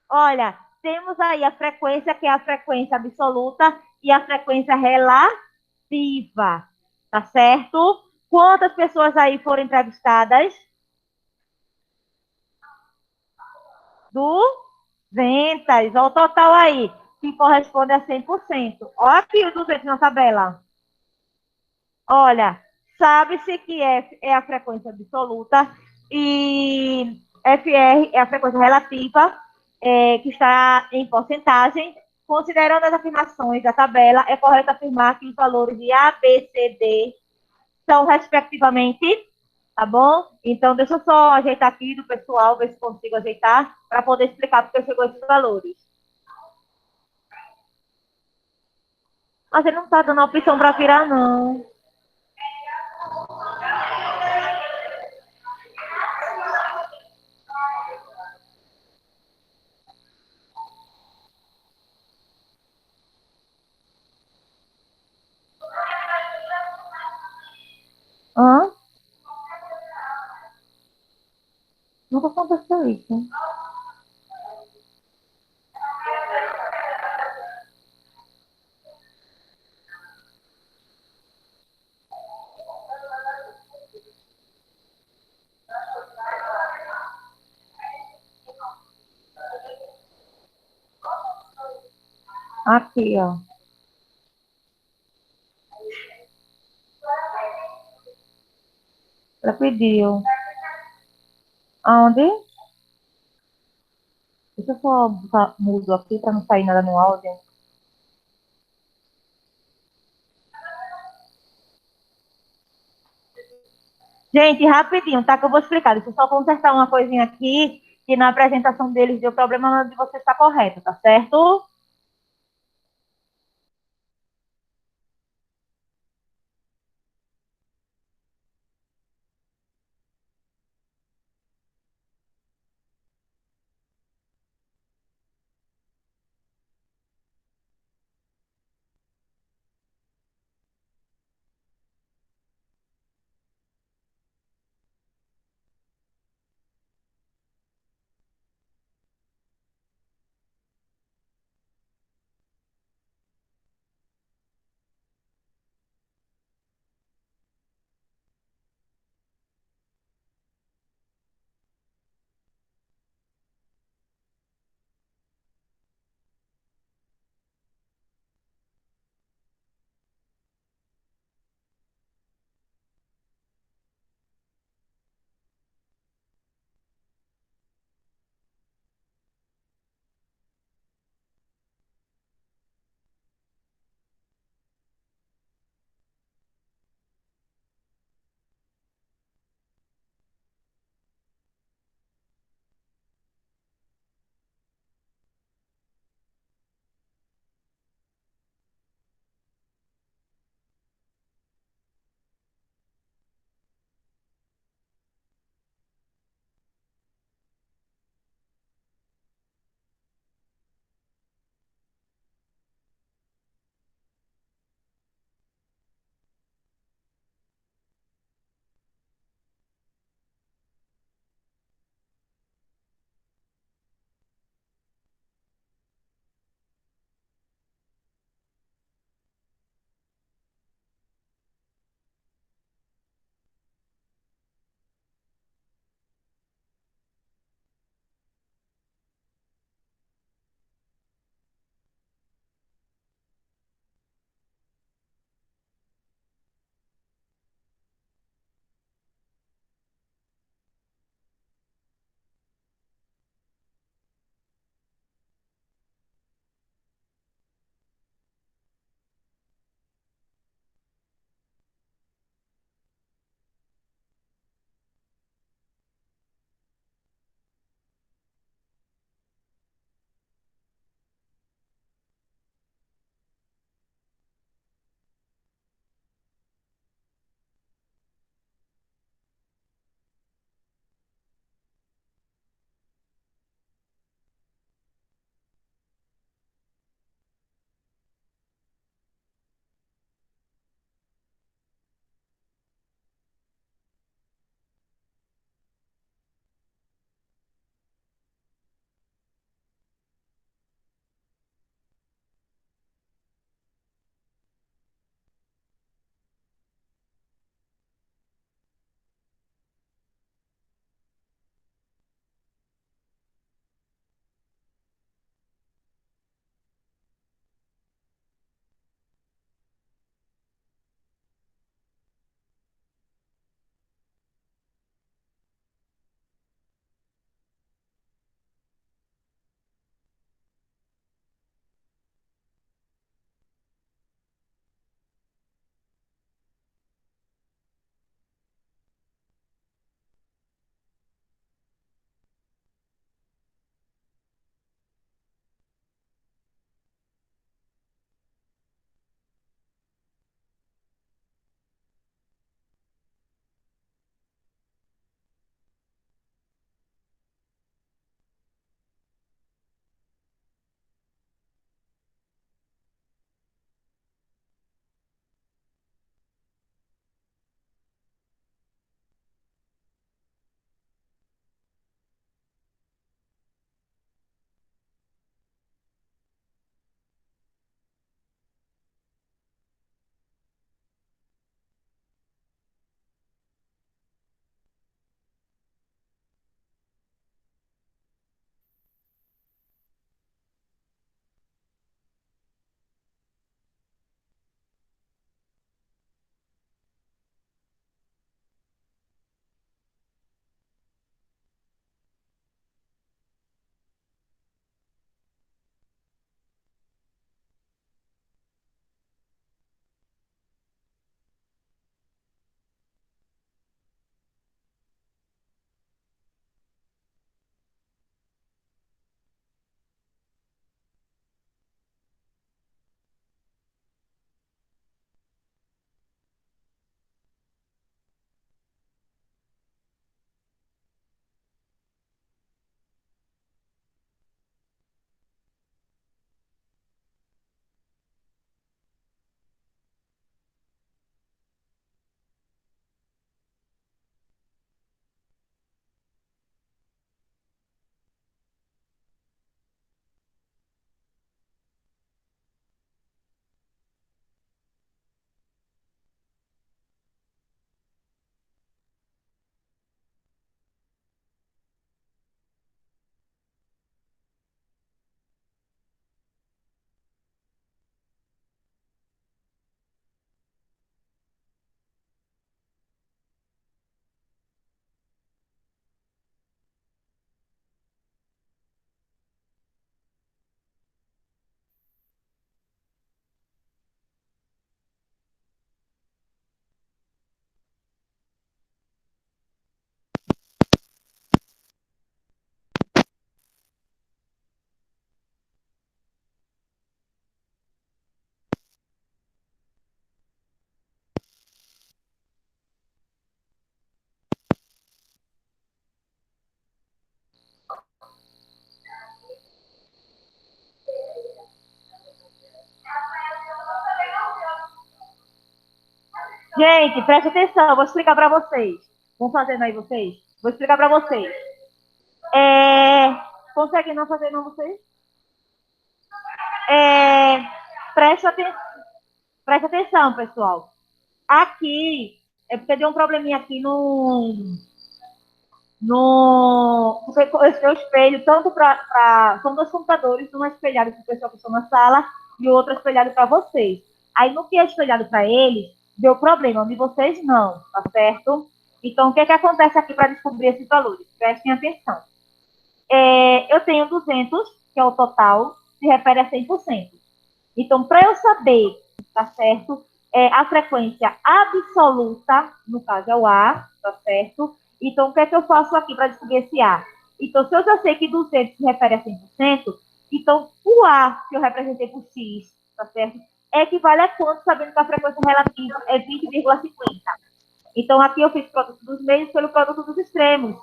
Olha, temos aí a frequência, que é a frequência absoluta, e a frequência relativa, tá certo? Quantas pessoas aí foram entrevistadas? 200. Olha o total aí, que corresponde a 100%. Olha aqui os 200 na tabela. Olha, sabe-se que F é a frequência absoluta e FR é a frequência relativa, que está em porcentagem. Considerando as afirmações da tabela, é correto afirmar que os valores de A, B, C, D são, respectivamente, tá bom? Então, deixa eu só ajeitar aqui do pessoal, ver se consigo ajeitar, para poder explicar porque chegou esses valores. Mas ele não está dando a opção para virar, não. Nunca aconteceu isso. Aqui, ó. Ela pediu. Aonde? Deixa eu só mudo aqui para não sair nada no áudio. Gente, rapidinho, tá? Que eu vou explicar. Deixa eu só consertar uma coisinha aqui, que na apresentação deles deu problema de você estar correto, tá certo? Gente, preste atenção, vou explicar para vocês. Vão fazendo aí vocês? Vou explicar para vocês. Conseguem não fazer não vocês? Preste atenção, pessoal. Aqui, é porque deu um probleminha aqui no seu espelho, tanto para. São dois computadores, um é espelhado para o pessoal que está na sala e o outro é espelhado para vocês. Aí, no que é espelhado para eles, deu problema, de vocês não, tá certo? Então, o que acontece aqui para descobrir esses valores? Prestem atenção. Eu tenho 200, que é o total, se refere a 100%. Então, para eu saber, tá certo? A frequência absoluta, no caso é o A, tá certo? Então, o que é que eu faço aqui para descobrir esse A? Então, se eu já sei que 200 se refere a 100%, então o A que eu representei por X, tá certo? Equivale a quanto, sabendo que a frequência relativa é 20,50. Então, aqui eu fiz o produto dos meios pelo produto dos extremos.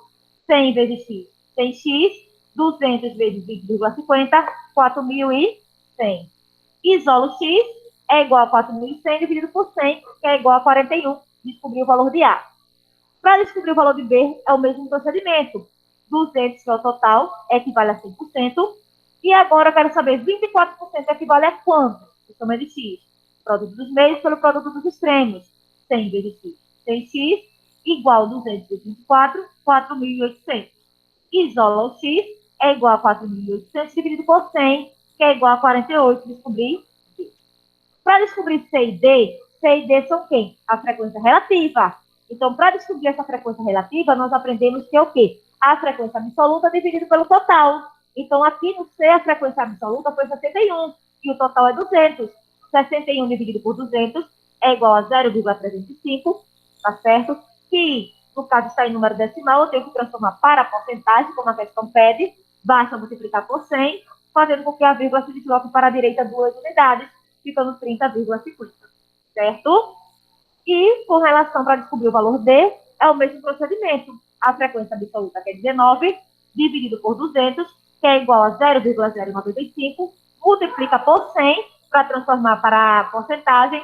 100 vezes X. 100x, 200 vezes 20,50, 4.100. Isolo X é igual a 4.100 dividido por 100, que é igual a 41. Descobrir o valor de A. Para descobrir o valor de B, é o mesmo procedimento. 200, que é o total, equivale a 100%. E agora eu quero saber, 24% equivale a quanto? O soma de X. Produto dos meios pelo produto dos extremos. 100 vezes X. 100x igual a 200 vezes 24, 4.800. Isola o X é igual a 4.800 dividido por 100, que é igual a 48. Descobrir D. Para descobrir C e D são quem? A frequência relativa. Então, para descobrir essa frequência relativa, nós aprendemos que é o quê? A frequência absoluta dividida pelo total. Então, aqui no C, a frequência absoluta foi 61, e o total é 200. 61 dividido por 200 é igual a 0,305, tá certo? Que, no caso, está em número decimal, eu tenho que transformar para porcentagem, como a questão pede, basta multiplicar por 100, fazendo com que a vírgula se desloque para a direita 2 unidades, ficando 30,50, certo? E, com relação para descobrir o valor D, é o mesmo procedimento. A frequência absoluta, que é 19, dividido por 200, que é igual a 0,095, multiplica por 100 para transformar para a porcentagem.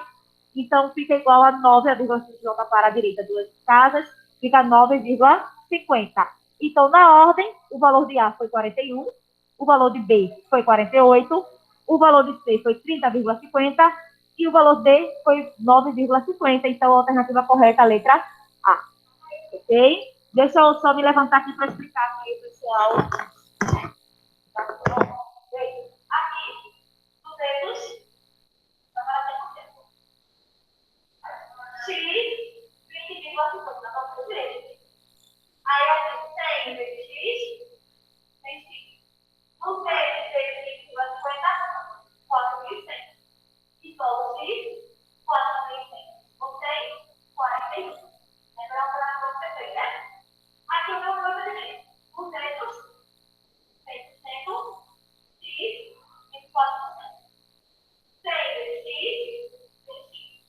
Então, fica igual a 9, a vírgula se desloca para a direita duas casas, fica 9,50. Então, na ordem, o valor de A foi 41, o valor de B foi 48, o valor de C foi 30,50 e o valor D foi 9,50. Então, a alternativa correta é a letra A. Ok? Deixa eu só me levantar aqui para explicar aqui, pessoal. Aqui, 200. X, 20,50. Vamos ver. Aí, eu tenho 100 vezes X, 100x. 200 vezes 20,50, 4.100. Isolo X, 4.100. Ok? 41. Lembra para você, né? Aqui o meu procedimento. 200, 100%, X, 24%. 100 vezes X, 100x.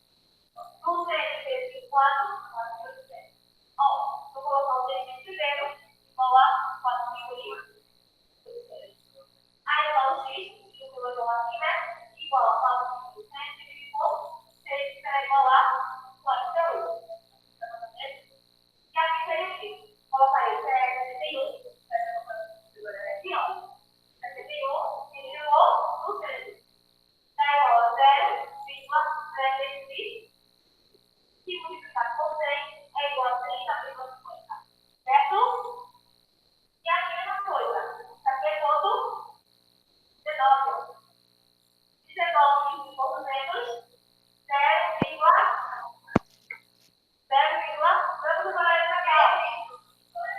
200 vezes 24, 4.100. Ó, vou colocar o D primeiro, igual a 4.100. Aí, igual o X, que eu coloquei aqui, né? Igual a 4.100 dividido por 6, que será igual a 48. E aqui seria o quê? Colocaria 71, 71, 71 dividido por 200. Dá igual a 0,3. Se multiplicar por 100 é igual a 30,50. Certo? E aqui a mesma coisa. Isso aqui é todo 19. 19 por 200, 0,0,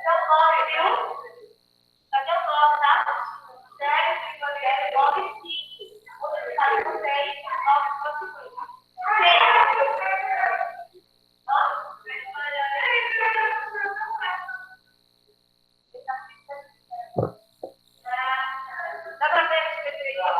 então 9, viu? Cadê o 9, tá? 0,095. Multiplicado por 6, 9,50. Dá pra ver esse perfil aí?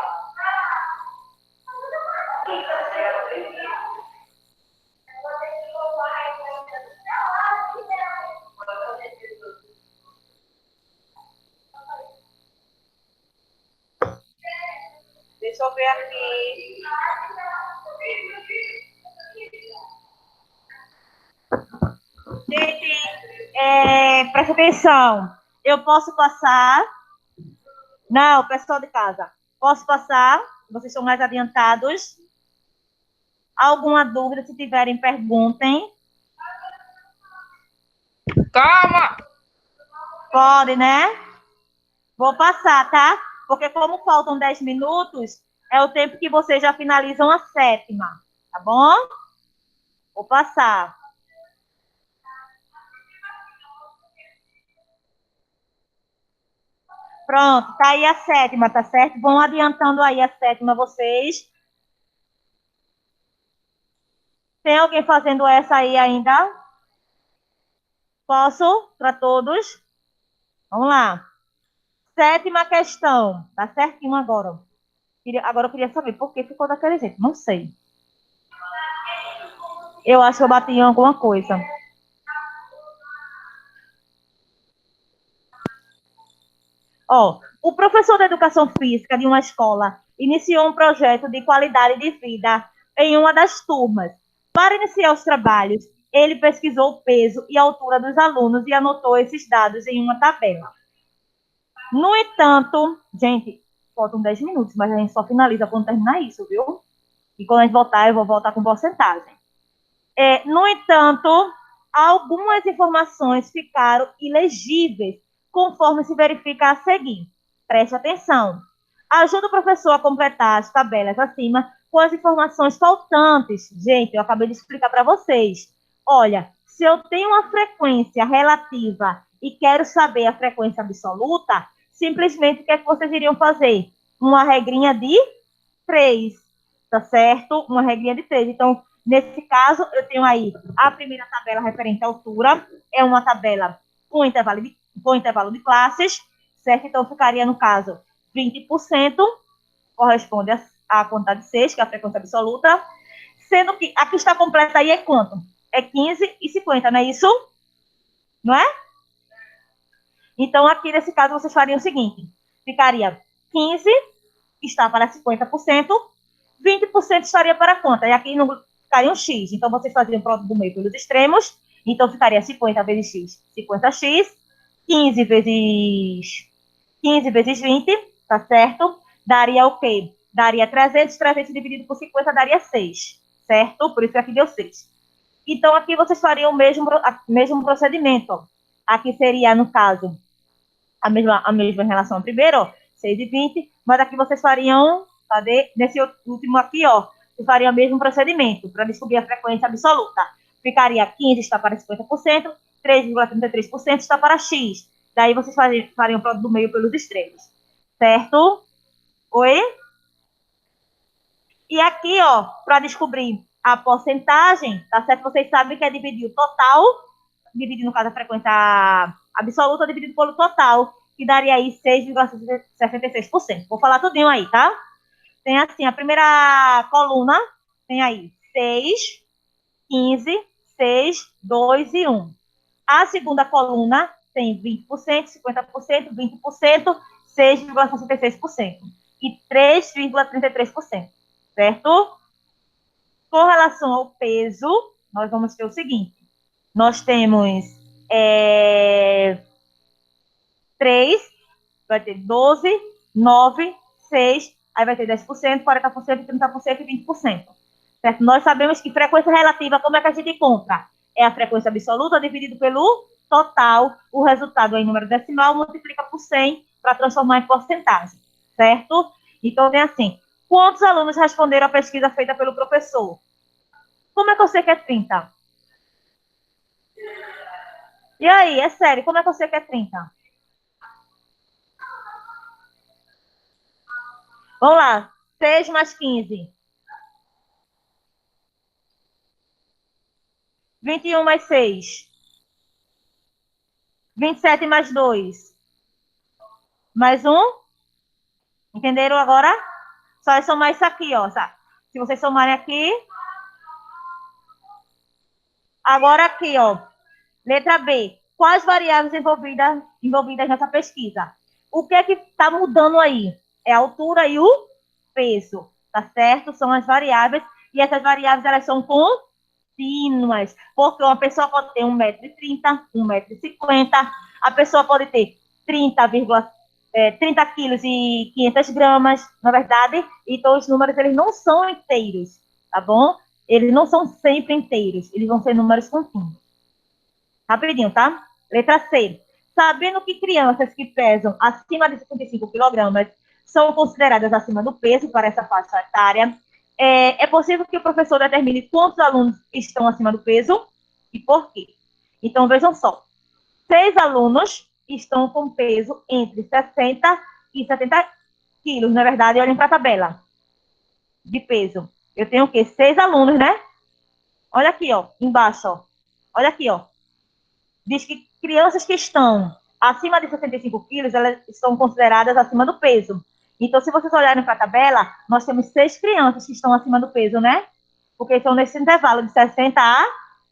Deixa eu ver aqui. Gente, presta atenção. Eu posso passar? Não, pessoal de casa. Posso passar? Vocês são mais adiantados. Alguma dúvida? Se tiverem, perguntem. Calma! Pode, né? Vou passar, tá? Porque como faltam 10 minutos, é o tempo que vocês já finalizam a 7ª. Tá bom? Vou passar. Pronto, tá aí a 7ª, tá certo? Vão adiantando aí a 7ª vocês. Tem alguém fazendo essa aí ainda? Posso? Para todos? Vamos lá. 7ª questão. Tá certinho agora. Agora eu queria saber por que ficou daquele jeito. Não sei. Eu acho que eu bati em alguma coisa. Ó, o professor de educação física de uma escola iniciou um projeto de qualidade de vida em uma das turmas. Para iniciar os trabalhos, ele pesquisou o peso e a altura dos alunos e anotou esses dados em uma tabela. No entanto, gente, faltam 10 minutos, mas a gente só finaliza quando terminar isso, viu? E quando a gente voltar, eu vou voltar com porcentagem. No entanto, algumas informações ficaram ilegíveis, conforme se verifica a seguir. Preste atenção. Ajuda o professor a completar as tabelas acima com as informações faltantes. Gente, eu acabei de explicar para vocês. Olha, se eu tenho uma frequência relativa e quero saber a frequência absoluta, simplesmente o que é que vocês iriam fazer? Uma regrinha de 3, tá certo? Uma regrinha de 3. Então, nesse caso, eu tenho aí a primeira tabela referente à altura, é uma tabela com intervalo de classes, certo? Então, ficaria, no caso, 20%, corresponde à quantidade 6, que é a frequência absoluta, sendo que a que está completa aí é quanto? É 15 e 50, não é isso? Não é? Então, aqui, nesse caso, vocês fariam o seguinte, ficaria 15, está para 50%, 20% estaria para quanto? E aqui não ficaria um X, então vocês faziam o produto do meio pelos extremos, então ficaria 50 vezes X, 50X, 15 vezes 20, tá certo? Daria o quê? Daria 300, 300 dividido por 50 daria 6, certo? Por isso que aqui deu 6. Então, aqui vocês fariam o mesmo procedimento, ó. Aqui seria, no caso, a mesma em relação ao primeiro, ó, 6 e 20, mas aqui vocês fariam, cadê? Nesse último aqui, ó, vocês fariam o mesmo procedimento para descobrir a frequência absoluta. Ficaria 15 está para 50%, 3,33% está para X. Daí vocês fariam o produto do meio pelos extremos. Certo? Oi? E aqui, ó, para descobrir a porcentagem, tá certo? Vocês sabem que é dividir o total, dividir, no caso, a frequência absoluta, dividido pelo total, que daria aí 6,66%. Vou falar tudinho aí, tá? Tem assim, a primeira coluna tem aí 6, 15, 6, 2 e 1. A segunda coluna tem 20%, 50%, 20%, 6,66% e 3,33%, certo? Com relação ao peso, nós vamos ter o seguinte, nós temos 3, vai ter 12, 9, 6, aí vai ter 10%, 40%, 30% e 20%. Certo? Nós sabemos que frequência relativa, como é que a gente encontra? É a frequência absoluta dividido pelo total, o resultado em número decimal, multiplica por 100 para transformar em porcentagem, certo? Então, tem assim, quantos alunos responderam à pesquisa feita pelo professor? Como é que eu sei que é 30? E aí, é sério, como é que eu sei que é 30? Vamos lá, 6 mais 15. 21 mais 6. 27 mais 2. Mais 1. Entenderam agora? Só é somar isso aqui, ó. Se vocês somarem aqui. Agora aqui, ó. Letra B. Quais variáveis envolvidas nessa pesquisa? O que é que está mudando aí? É a altura e o peso, tá certo? São as variáveis. E essas variáveis, elas são com contínuas, porque uma pessoa pode ter 1,30 m, 1,50 m, a pessoa pode ter 30 quilos e 500 gramas, na verdade, então os números eles não são inteiros, tá bom? Eles não são sempre inteiros, eles vão ser números contínuos. Rapidinho, tá? Letra C. Sabendo que crianças que pesam acima de 55 kg são consideradas acima do peso para essa faixa etária, é possível que o professor determine quantos alunos estão acima do peso e por quê. Então, vejam só. 6 alunos estão com peso entre 60 e 70 quilos. Na verdade, olhem para a tabela de peso. Eu tenho o quê? 6 alunos, né? Olha aqui, ó, embaixo, ó. Olha aqui, ó. Diz que crianças que estão acima de 65 quilos, elas estão consideradas acima do peso. Então, se vocês olharem para a tabela, nós temos 6 crianças que estão acima do peso, né? Porque estão nesse intervalo de 60 a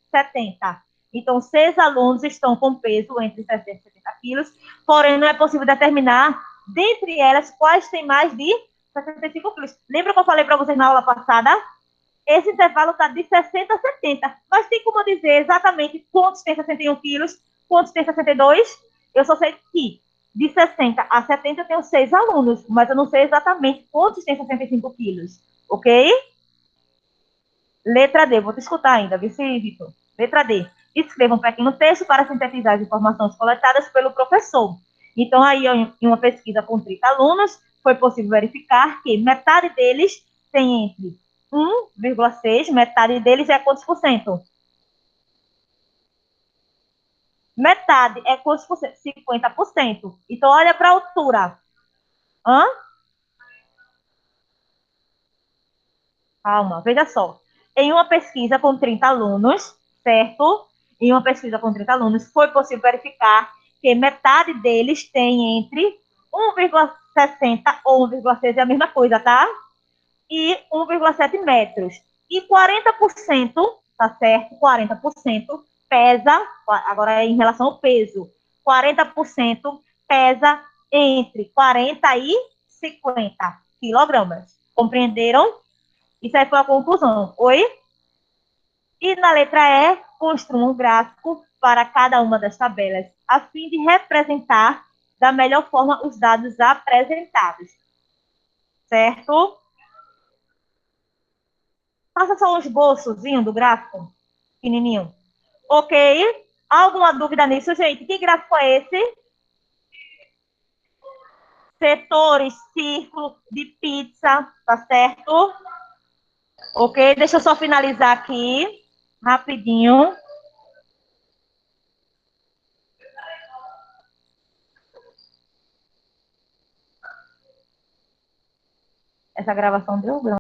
70. Então, 6 alunos estão com peso entre 60 e 70 quilos, porém, não é possível determinar, dentre elas, quais têm mais de 65 quilos. Lembra que eu falei para vocês na aula passada? Esse intervalo está de 60 a 70. Mas tem como dizer exatamente quantos tem 61 quilos, quantos tem 62? Eu só sei que de 60 a 70 eu tenho 6 alunos, mas eu não sei exatamente quantos tem 65 quilos. Ok? Letra D, vou te escutar ainda, Vitor. Letra D. Escreva um pequeno texto para sintetizar as informações coletadas pelo professor. Então, aí, em uma pesquisa com 30 alunos, foi possível verificar que metade deles tem entre 1,6, metade deles é quantos por cento? Metade é quantos por cento? 50%. Então, olha para a altura. Hã? Calma, veja só. Em uma pesquisa com 30 alunos, certo? Em uma pesquisa com 30 alunos, foi possível verificar que metade deles tem entre 1,60 ou 1,6 é a mesma coisa, tá? E 1,7 metros. E 40%, tá certo? 40% pesa, agora é em relação ao peso, 40% pesa entre 40 e 50 quilogramas. Compreenderam? Isso aí foi a conclusão. Oi? E na letra E, construa um gráfico para cada uma das tabelas, a fim de representar da melhor forma os dados apresentados. Certo? Faça só um esboçozinho do gráfico, pequenininho. Ok? Alguma dúvida nisso, gente? Que gráfico é esse? Setores, círculo de pizza, tá certo? Ok? Deixa eu só finalizar aqui, rapidinho. Essa gravação deu